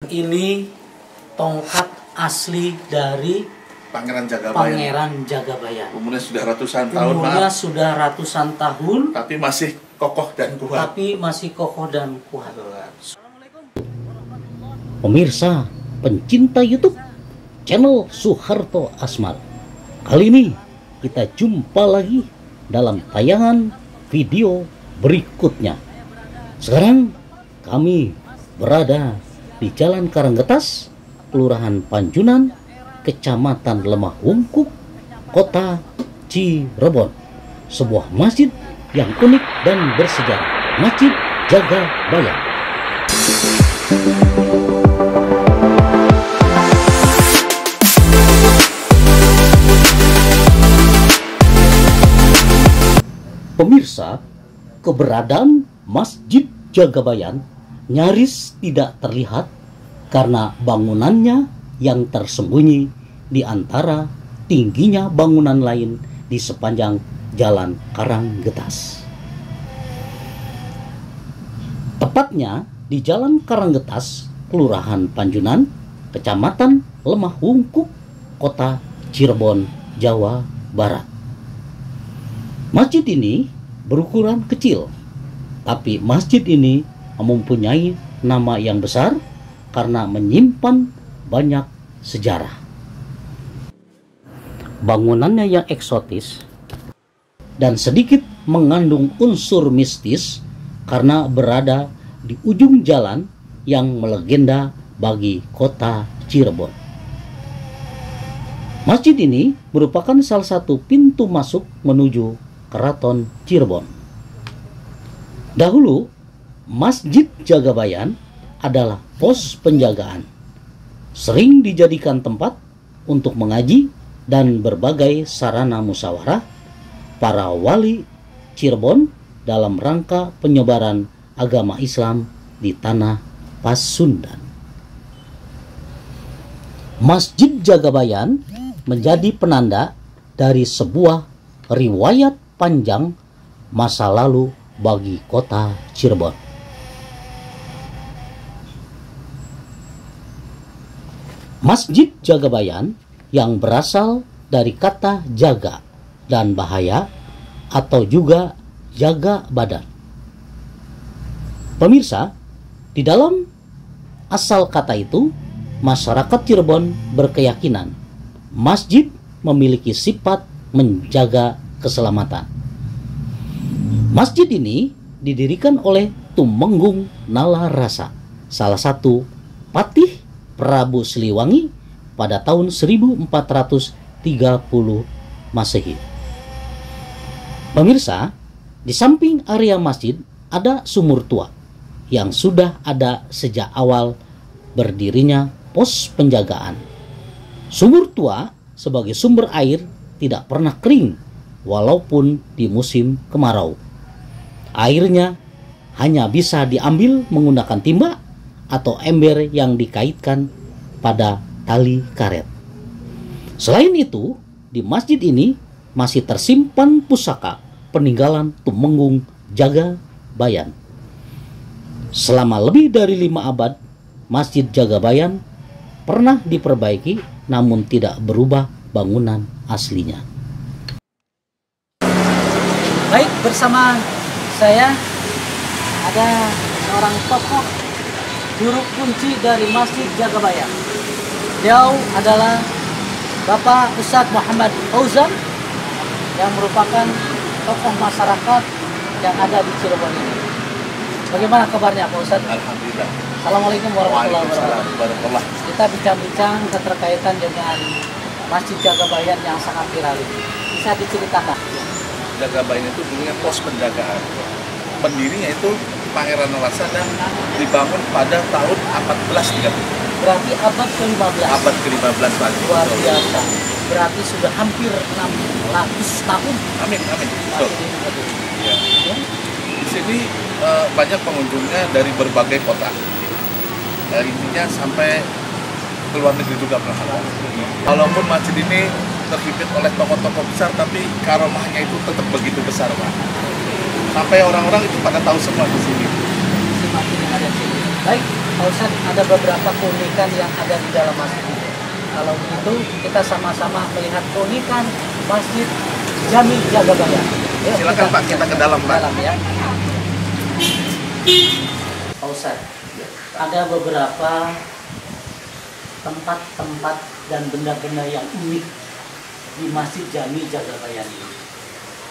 ini tongkat asli dari Pangeran Jagabayan. Pangeran Jagabayan. Umurnya sudah ratusan tahun, Umurnya sudah ratusan tahun, tapi masih kokoh dan kuat. Pemirsa, pencinta YouTube channel Soeharto Asmar. Kali ini kita jumpa lagi dalam tayangan video berikutnya. Sekarang kami berada di Jalan Karanggetas, Kelurahan Panjunan, Kecamatan Lemah Wungkuk, Kota Cirebon. Sebuah masjid yang unik dan bersejarah, Masjid Jagabayan. Pemirsa, keberadaan Masjid Jagabayan nyaris tidak terlihat karena bangunannya yang tersembunyi di antara tingginya bangunan lain di sepanjang Jalan Karanggetas. Tepatnya di Jalan Karanggetas, Kelurahan Panjunan, Kecamatan Lemah Wungkuk, Kota Cirebon, Jawa Barat. Masjid ini berukuran kecil, tapi masjid ini mempunyai nama yang besar karena menyimpan banyak sejarah. Bangunannya yang eksotis dan sedikit mengandung unsur mistis karena berada di ujung jalan yang melegenda bagi kota Cirebon. Masjid ini merupakan salah satu pintu masuk menuju Keraton Cirebon. Dahulu, Masjid Jagabayan adalah pos penjagaan. Sering dijadikan tempat untuk mengaji dan berbagai sarana musyawarah para wali Cirebon dalam rangka penyebaran agama Islam di tanah Pasundan. Masjid Jagabayan menjadi penanda dari sebuah riwayat panjang masa lalu bagi kota Cirebon. Masjid Jagabayan yang berasal dari kata jaga dan bahaya atau juga jaga badan. Pemirsa, di dalam asal kata itu, masyarakat Cirebon berkeyakinan masjid memiliki sifat menjaga keselamatan. Masjid ini didirikan oleh Tumenggung Nalarasa, salah satu patih Prabu Siliwangi pada tahun 1430 Masehi. Pemirsa, di samping area masjid ada sumur tua yang sudah ada sejak awal berdirinya pos penjagaan. Sumur tua sebagai sumber air tidak pernah kering walaupun di musim kemarau. Airnya hanya bisa diambil menggunakan timba atau ember yang dikaitkan pada tali karet. Selain itu, di masjid ini masih tersimpan pusaka peninggalan Tumenggung Jagabayan. Selama lebih dari 5 abad, Masjid Jagabayan pernah diperbaiki namun tidak berubah bangunan aslinya. Baik, bersama saya ada seorang tokoh juru kunci dari Masjid Jagabayan. Beliau adalah Bapak Ustadz Muhammad Fauzan yang merupakan tokoh masyarakat yang ada di Cirebon ini. Bagaimana kabarnya Pak Ustadz? Alhamdulillah. Assalamualaikum warahmatullahi wabarakatuh. Waalaikumsalam. Kita bincang-bincang keterkaitan dengan Masjid Jagabayan yang sangat viral ini. Bisa diceritakan? Jagabayan itu dulunya pos penjagaan. Pendirinya itu Pangeran Nalarasa dan dibangun pada tahun 1430. Berarti abad ke-15. Abad ke-15 lagi. Luar biasa. Berarti sudah hampir 600 tahun. Amin, amin. Betul. Ya. Ya. Di sini banyak pengunjungnya dari berbagai kota. Intinya sampai ke luar negeri juga pernah ada. Walaupun masjid ini terhimpit oleh tokoh-tokoh besar, tapi karomahnya itu tetap begitu besar, Pak. Sampai orang-orang itu pada tahu semua di sini. Masjid yang ada di sini. Baik, Pak Ustadz, ada beberapa keunikan yang ada di dalam masjid ini. Kalau begitu kita sama-sama melihat keunikan Masjid Jami Jagabayan. Yuk, Silakan Pak, kita ke dalam Pak. ya. Pak Ustadz, ada beberapa tempat-tempat dan benda-benda yang unik di Masjid Jami Jagabayan ini.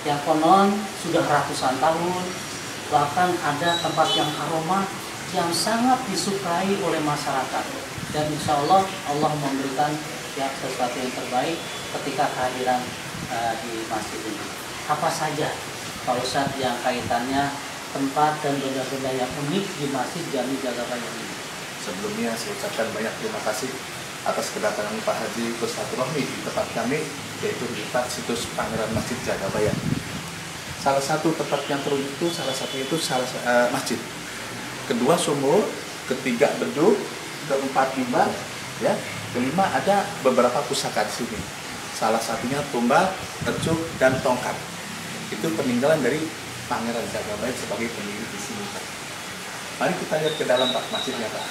Yang konon sudah ratusan tahun, bahkan ada tempat yang aroma yang sangat disukai oleh masyarakat. Dan insya Allah, Allah memberikan ya, sesuatu yang terbaik ketika kehadiran di masjid ini. Apa saja Pak Ustadz yang kaitannya tempat dan benda-benda yang unik di Masjid Jami Jagabayan ini? Sebelumnya saya ucapkan banyak terima kasih atas kedatangan Pak Haji bersilaturahmi di tempat kami, yaitu di tempat situs Pangeran Masjid Jagabayan. Salah satu tempat yang terunik itu masjid. Kedua sumur, ketiga beduk, keempat mimbar, ya. Kelima ada beberapa pusaka di sini. Salah satunya tumbal, ecuk, dan tongkat. Itu peninggalan dari Pangeran Jagabayan sebagai pendiri di sini, Pak. Mari kita lihat ke dalam Pak masjidnya, Pak.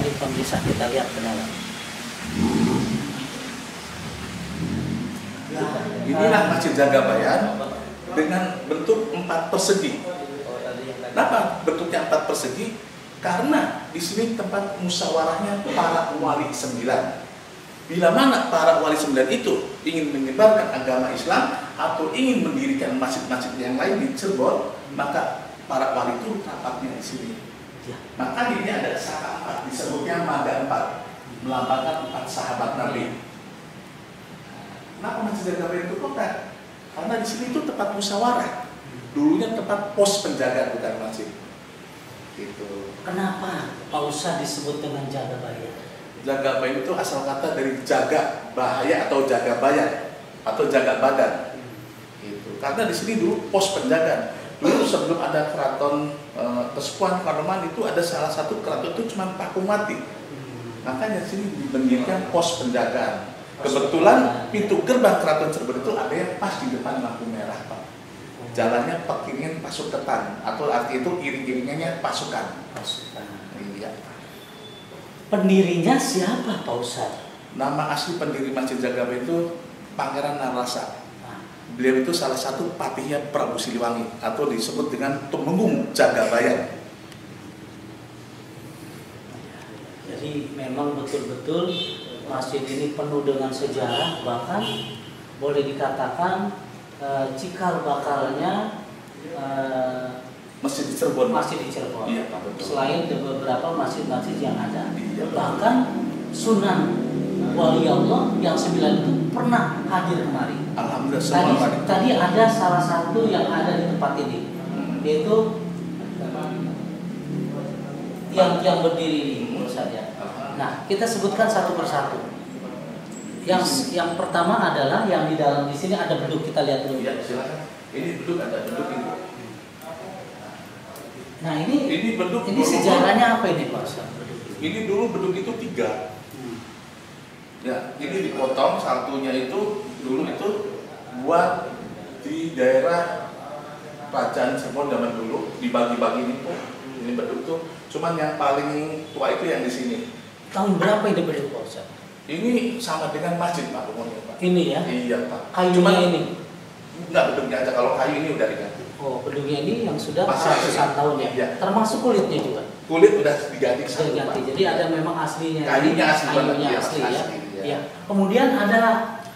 Mari pemirsa kita lihat ke dalam. Inilah Masjid Jagabayan dengan bentuk 4 persegi. Kenapa bentuknya 4 persegi? Karena di sini tempat musyawarahnya para wali 9. Bila mana para wali 9 itu ingin menyebarkan agama Islam atau ingin mendirikan masjid-masjid yang lain di Cirebon, maka para wali itu rapatnya di sini. Maka ini ada saka 4, disebutnya Maga 4, melambangkan 4 sahabat Nabi. Kenapa Masjid Jagabayan itu kota? Karena di sini itu tempat musyawarah. Dulunya tempat pos penjaga, bukan masjid. Gitu. Kenapa Pak Ustadz disebut dengan Jagabayan? Jagabayan itu asal kata dari jaga bahaya atau jaga bayan atau jaga badan. Gitu. Karena di sini dulu pos penjaga. Dulu sebelum ada keraton Kesepuhan Kanoman itu ada salah satu keraton itu cuma Pakumati. Makanya di sini dibendirikan pos penjagaan. Kebetulan pintu gerbang keraton Cirebon itu ada yang pas di depan lampu merah, Pak. Jalannya pekiringan pasukan, atau arti itu iring-iringannya pasukan. Iya. Pendirinya siapa Pak Ustadz? Nama asli pendiri Masjid Jagabayan itu Pangeran Narasa. Beliau itu salah satu patihnya Prabu Siliwangi atau disebut dengan Tumenggung Jagabayan. Jadi memang betul-betul masjid ini penuh dengan sejarah, bahkan boleh dikatakan cikal bakalnya Masjid di Cirebon. masjid di Cirebon. Iya, Pak, betul. Selain beberapa masjid-masjid yang ada, Iya, Pak. bahkan Sunan Wali Allah yang 9 itu pernah hadir kemari. Alhamdulillah semua Pak. Tadi ada salah satu yang ada di tempat ini, yaitu yang berdiri ini, menurut saya. Nah, kita sebutkan satu persatu. Yang pertama adalah yang di dalam di sini ada beduk, kita lihat dulu. Iya, silakan. Ini beduk, ada beduk ini. Nah, ini beduk. ini sejarahnya apa ini Pak Ustaz? Ini dulu beduk itu 3. Ya, ini dipotong satunya itu dulu itu buat di daerah kerajaan Cirebon zaman dulu dibagi-bagi ini tuh. Ini beduk tuh. Cuman yang paling tua itu yang di sini. Tahun berapa ini beduk Pak Ustaz? Ini sama dengan masjid Pak umurnya Pak. Ini ya? Iya Pak. Kayunya ini? Enggak, beduknya aja. Kalau kayu ini udah diganti. Oh, beduknya ini yang sudah Masih ratusan tahun ya? Iya. Termasuk kulitnya juga? Kulit udah diganti Sudah satu diganti. Pak. Jadi ada memang aslinya. Kayunya asli banget. Kayunya Iya, asli ya? asli, iya. Iya. Kemudian ada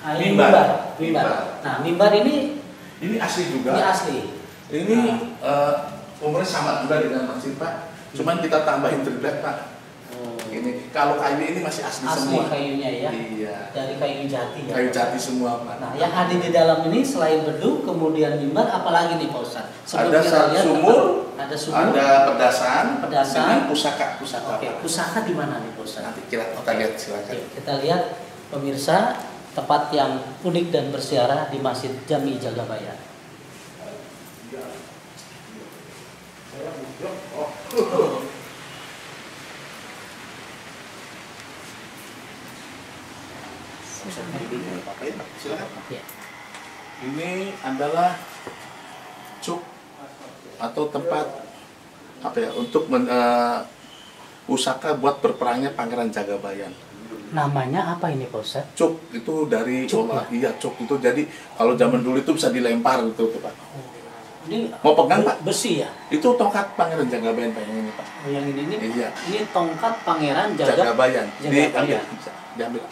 Mimbar. Mimbar. Nah, mimbar ini asli juga. ini asli. Ini umurnya sama juga dengan masjid Pak. Cuman kita tambahin triplek Pak. Ini kalau kayu ini masih asli semua. Kayunya ya? Iya. Dari kayu jati ya? Kayu jati semua Pak. Nah, yang ada di dalam ini selain beduk, kemudian mimbar, apalagi nih Pak Ustaz? Ada sumur, ada sumur, ada pedasan, dengan pusaka. Oke, pusaka di mana nih Pak Ustaz? Nanti kita lihat silakan. Oke, kita lihat pemirsa tempat yang unik dan bersejarah di Masjid Jami Jagabayan. Silakan. Ya. Ini adalah cuk atau tempat apa ya untuk pusaka buat berperangnya Pangeran Jagabayan. Namanya apa ini Pak Ustadz? Cuk itu dari Cuk, iya cuk itu, jadi kalau zaman dulu itu bisa dilempar gitu tuh Pak. Ini Mau pegang Pak? besi ya? Itu tongkat Pangeran Jagabayan Pak, yang ini Pak. Oh, yang ini Iya. ini tongkat Pangeran Jagabayan. Diambil, Jagabayan. bisa diambil.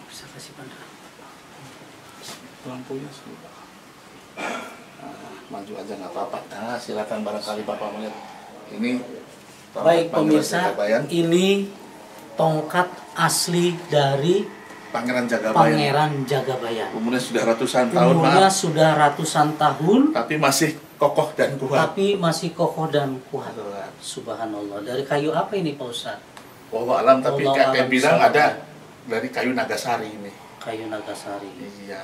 Bisa kasih pandangan. Lampunya sih. Maju aja nggak apa-apa. Nah, silakan barangkali Bapak melihat. Ini tongkat Baik Pangeran pemirsa, Jagabayan. ini tongkat asli dari Pangeran Jagabayan. Pangeran Jagabayan. Umurnya sudah ratusan tahun, Umurnya maaf. sudah ratusan tahun, Tapi masih kokoh dan kuat. tapi masih kokoh dan kuat. Subhanallah. Dari kayu apa ini Pak Ustadz? Wallahu alam, tapi Wallahu kakek alam bilang bishawab. ada dari kayu Nagasari ini. Kayu Nagasari. Iya.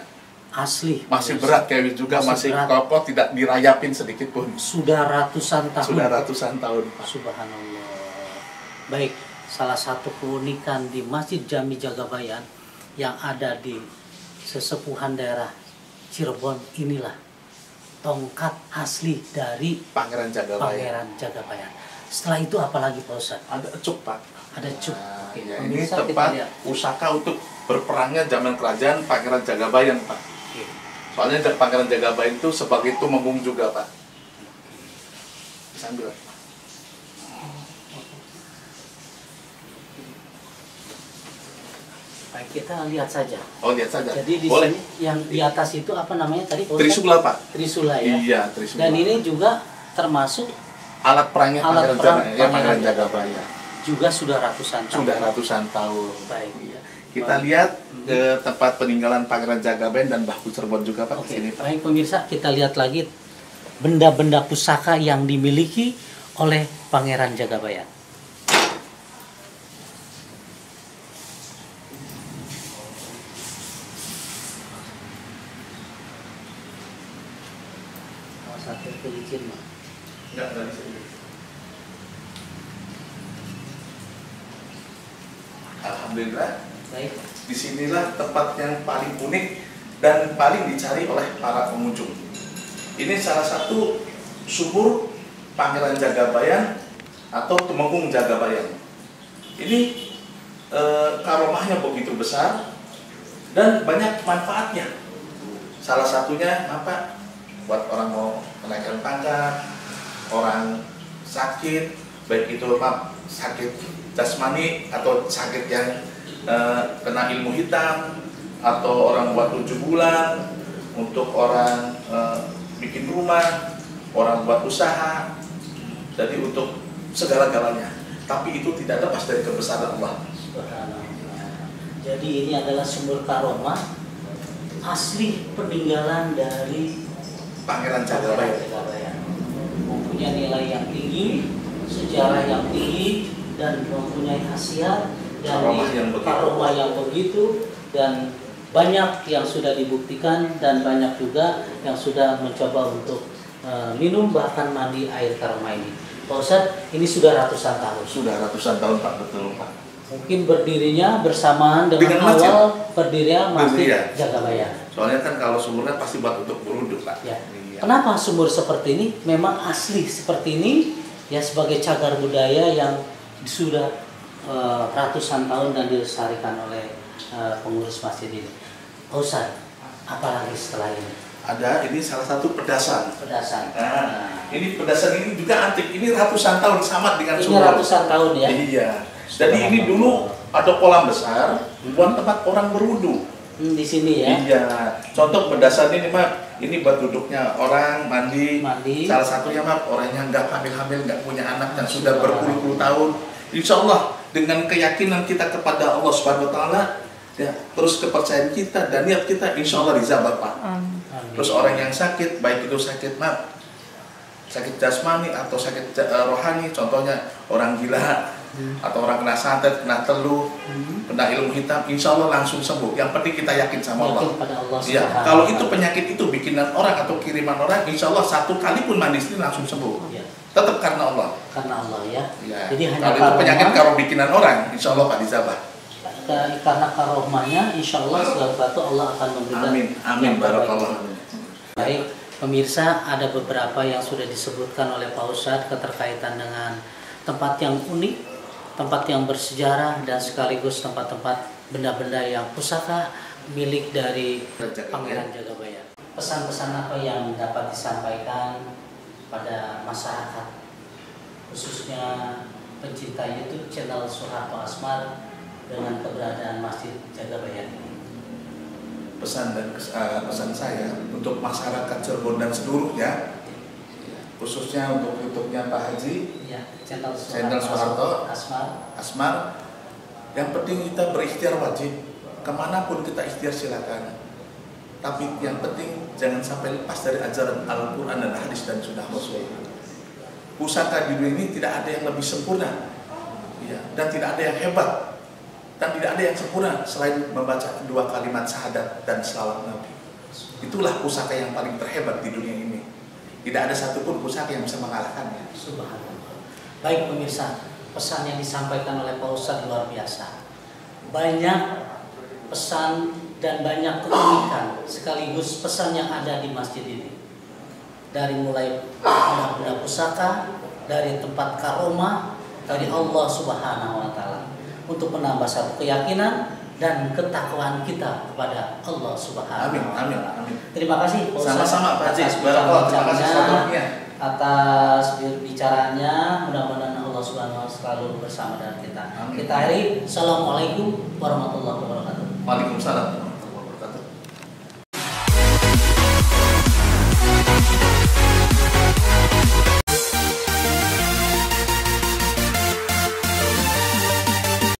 Asli. Masih pemirsa. berat kayu juga, Masih masih berat. kokoh, tidak dirayapin sedikit pun. Sudah ratusan tahun. Sudah ratusan tahun, Pak. Subhanallah. Baik, salah satu keunikan di Masjid Jami Jagabayan yang ada di sesepuhan daerah Cirebon inilah tongkat asli dari Pangeran Jagabayan. Pangeran Jagabayan. Setelah itu apa lagi Pak Ustadz? Ada cuk, Pak. Ada cuk. Nah, Oke, ya, ini pemirsa kita tempat lihat. pusaka untuk berperangnya zaman kerajaan Pangeran Jagabayan, Pak. Oke. Soalnya Pangeran Jagabayan itu sebagai tumenggung juga, Pak. Sambil. Baik, kita lihat saja. Oh, lihat saja. Jadi di Boleh. sini yang di atas itu apa namanya tadi Pak Ustadz? Trisula, Pak. Trisula ya. Iya, Trisula. Dan ini juga termasuk alat perangnya Alat Pangeran perang Jagabayan. Ya, Pangeran Pangeran Jagabayan. juga sudah ratusan tahun. Sudah ratusan tahun. Baik. Iya. Kita lihat ke tempat peninggalan Pangeran Jagabayan dan Bahu Cirebon juga, Pak. Oke, Di sini, Pak. baik pemirsa, kita lihat lagi benda-benda pusaka yang dimiliki oleh Pangeran Jagabayan. Satu kelicin mah. Enggak dari sini. Alhamdulillah, Baik. disinilah tempat yang paling unik dan paling dicari oleh para pengunjung. Ini salah satu sumur Pangeran Jagabayan atau Tumenggung Jagabayan. Ini karomahnya begitu besar dan banyak manfaatnya. Salah satunya apa? Buat orang mau menaikkan pangkat, orang sakit, baik itu sakit jasmani atau sakit yang kena ilmu hitam, atau orang buat 7 bulan, untuk orang bikin rumah, orang buat usaha, jadi untuk segala-galanya. Tapi itu tidak lepas dari kebesaran Allah. Jadi ini adalah sumber karomah asli peninggalan dari Pangeran Jagabayan. Jagabayan. Mempunyai nilai yang tinggi, sejarah yang tinggi, dan mempunyai khasiat dan karomah yang begitu, dan banyak yang sudah dibuktikan dan banyak juga yang sudah mencoba untuk minum bahkan mandi air karomah ini. Pak Ustadz, ini sudah ratusan tahun. Sudah ratusan tahun, Pak, betul, Pak. Mungkin berdirinya bersamaan dengan masjid. awal berdirinya Masjid Iya. Jagabayan. Soalnya kan kalau sumurnya pasti buat untuk beruduk, Pak. Ya. Iya. Kenapa sumur seperti ini? Memang asli seperti ini ya, sebagai cagar budaya yang sudah ratusan tahun dan dilestarikan oleh pengurus masjid ini. Ustaz, apalagi setelah ini? Ada, ini salah satu pedasan. Pedasan. Nah, ini pedasan ini juga antik. Ini ratusan tahun sama dengan Ini sumur. ratusan tahun ya. Iya. Jadi ini dulu ada kolam besar buat tempat orang berwudu. Di sini ya. Iya. Contoh pedasan ini, Mak, ini buat duduknya orang mandi. Mandi. Salah satunya, Mak, orang yang nggak hamil-hamil, nggak punya anak dan sudah berpuluh-puluh tahun. Insya Allah dengan keyakinan kita kepada Allah Subhanahu Wa Taala, ya, terus kepercayaan kita dan niat kita, insya Allah rizal, Bapak. Terus orang yang sakit, baik itu sakit sakit jasmani atau sakit rohani, contohnya orang gila atau orang kena santet, kena teluh, kena ilmu hitam, insya Allah langsung sembuh. Yang penting kita yakin sama Allah. Yakin pada Allah Ya, Subhanahu kalau wa itu Ta'ala. penyakit itu bikinan orang atau kiriman orang, insya Allah satu kali pun mandi sini langsung sembuh. Ya, Tetap karena Allah. karena Allah ya. Ya. Jadi hanya Kalau itu penyakit karomah. kalau bikinan orang, insya Allah Pak Dizabah. Karena karomahnya, insya Allah segala sesuatu Allah akan memberikan. Amin, amin, yang terbaik. barakallah. Baik, Pemirsa, ada beberapa yang sudah disebutkan oleh Pak Ustadz keterkaitan dengan tempat yang unik, tempat yang bersejarah, dan sekaligus tempat-tempat benda-benda yang pusaka milik dari Pangeran Jagabayan. Pesan-pesan apa yang dapat disampaikan pada masyarakat, khususnya pencinta YouTube channel Soeharto Asmar dengan keberadaan Masjid Jagabayan ini? Pesan saya untuk masyarakat Cirebon dan seluruhnya, khususnya untuk YouTube-nya Pak Haji, ya, channel Soeharto Asmar. Yang penting kita berikhtiar wajib, kemanapun kita ikhtiar silakan. Tapi yang penting jangan sampai lepas dari ajaran Al-Quran dan Hadis dan Sunnah Rasul. Pusaka di dunia ini tidak ada yang lebih sempurna, ya, dan tidak ada yang hebat, dan tidak ada yang sempurna selain membaca 2 kalimat syahadat dan selawat Nabi. Itulah pusaka yang paling terhebat di dunia ini. Tidak ada satupun pusaka yang bisa mengalahkannya. Subhanallah. Baik pemirsa, pesan yang disampaikan oleh Pak Ustadz luar biasa. Banyak pesan dan banyak keunikan sekaligus pesan yang ada di masjid ini. Dari mulai benda-benda pusaka, dari tempat karomah, dari Allah Subhanahu wa Ta'ala, untuk menambah satu keyakinan dan ketakwaan kita kepada Allah Subhanahu wa Ta'ala. Amin. Terima kasih Pak Ustadz. Sama-sama Pak Haji. Terima kasih semuanya atas bicaranya. Mudah-mudahan Allah Subhanahu wa Ta'ala selalu bersama dengan kita. Amin. Kita akhiri. Assalamualaikum warahmatullahi wabarakatuh. Waalaikumsalam.